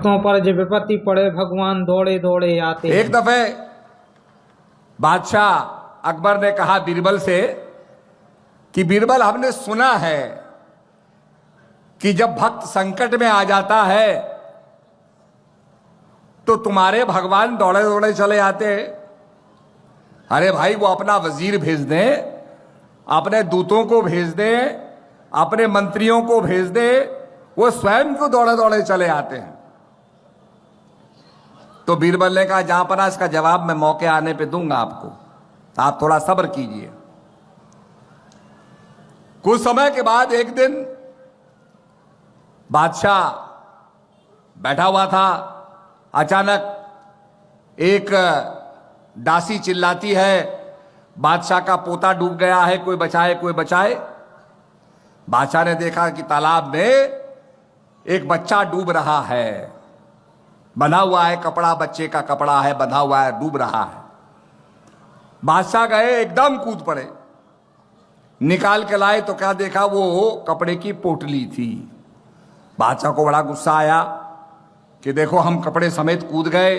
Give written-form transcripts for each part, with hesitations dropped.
पर जब विपत्ति पड़े भगवान दौड़े दौड़े आते। एक दफे बादशाह अकबर ने कहा बीरबल से कि बीरबल, हमने सुना है कि जब भक्त संकट में आ जाता है तो तुम्हारे भगवान दौड़े दौड़े चले आते हैं। अरे भाई, वो अपना वजीर भेज दें, अपने दूतों को भेज दें, अपने मंत्रियों को भेज दें, वो स्वयं को दौड़े दौड़े चले आते हैं। तो बीरबल ने कहा, जहां पर इसका जवाब मैं मौके आने पे दूंगा आपको, आप थोड़ा सब्र कीजिए। कुछ समय के बाद एक दिन बादशाह बैठा हुआ था, अचानक एक दासी चिल्लाती है, बादशाह का पोता डूब गया है, कोई बचाए कोई बचाए। बादशाह ने देखा कि तालाब में एक बच्चा डूब रहा है, बंधा हुआ है कपड़ा, बच्चे का कपड़ा है, बंधा हुआ है, डूब रहा है। बादशाह गए, एकदम कूद पड़े, निकाल के लाए तो क्या देखा, वो कपड़े की पोटली थी। बादशाह को बड़ा गुस्सा आया कि देखो, हम कपड़े समेत कूद गए,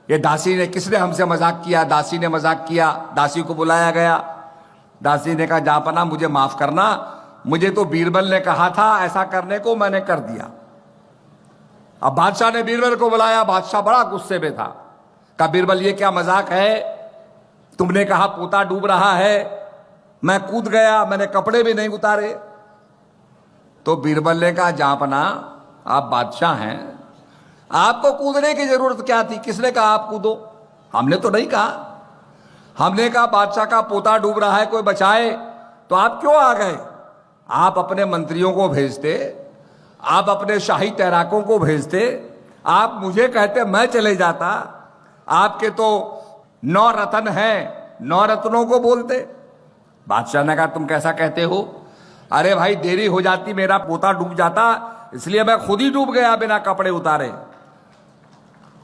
ये दासी ने, किसने हमसे मजाक किया? दासी ने मजाक किया। दासी को बुलाया गया। दासी ने कहा, जहांपना मुझे माफ करना, मुझे तो बीरबल ने कहा था ऐसा करने को, मैंने कर दिया। अब बादशाह ने बीरबल को बुलाया। बादशाह बड़ा गुस्से में था। कहा, बीरबल, ये क्या मजाक है? तुमने कहा पोता डूब रहा है, मैं कूद गया, मैंने कपड़े भी नहीं उतारे। तो बीरबल ने कहा, जहांपना आप बादशाह हैं, आपको कूदने की जरूरत क्या थी? किसने कहा आप कूदो? हमने तो नहीं कहा। हमने कहा बादशाह का पोता डूब रहा है, कोई बचाए, तो आप क्यों आ गए? आप अपने मंत्रियों को भेजते, आप अपने शाही तैराकों को भेजते, आप मुझे कहते, मैं चले जाता। आपके तो 9 रत्न हैं, 9 रत्नों को बोलते। बादशाह ने कहा, तुम कैसा कहते हो? अरे भाई, देरी हो जाती, मेरा पोता डूब जाता, इसलिए मैं खुद ही डूब गया बिना कपड़े उतारे।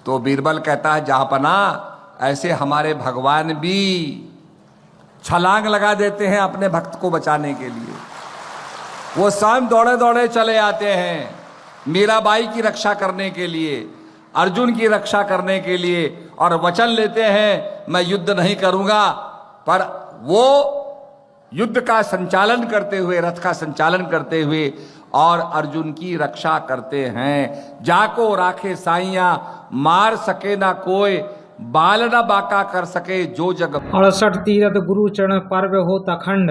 तो बीरबल कहता है, जहांपना, ऐसे हमारे भगवान भी छलांग लगा देते हैं अपने भक्त को बचाने के लिए। वो स्वयं दौड़े दौड़े चले आते हैं, मीराबाई की रक्षा करने के लिए, अर्जुन की रक्षा करने के लिए, और वचन लेते हैं, मैं युद्ध नहीं करूंगा, पर वो युद्ध का संचालन करते हुए, रथ का संचालन करते हुए, और अर्जुन की रक्षा करते हैं। जाको राखे साइया, मार सके ना कोई, बाल न बाका कर सके जो जग। 68 तीरथ गुरु चरण पर्व होत अखंड।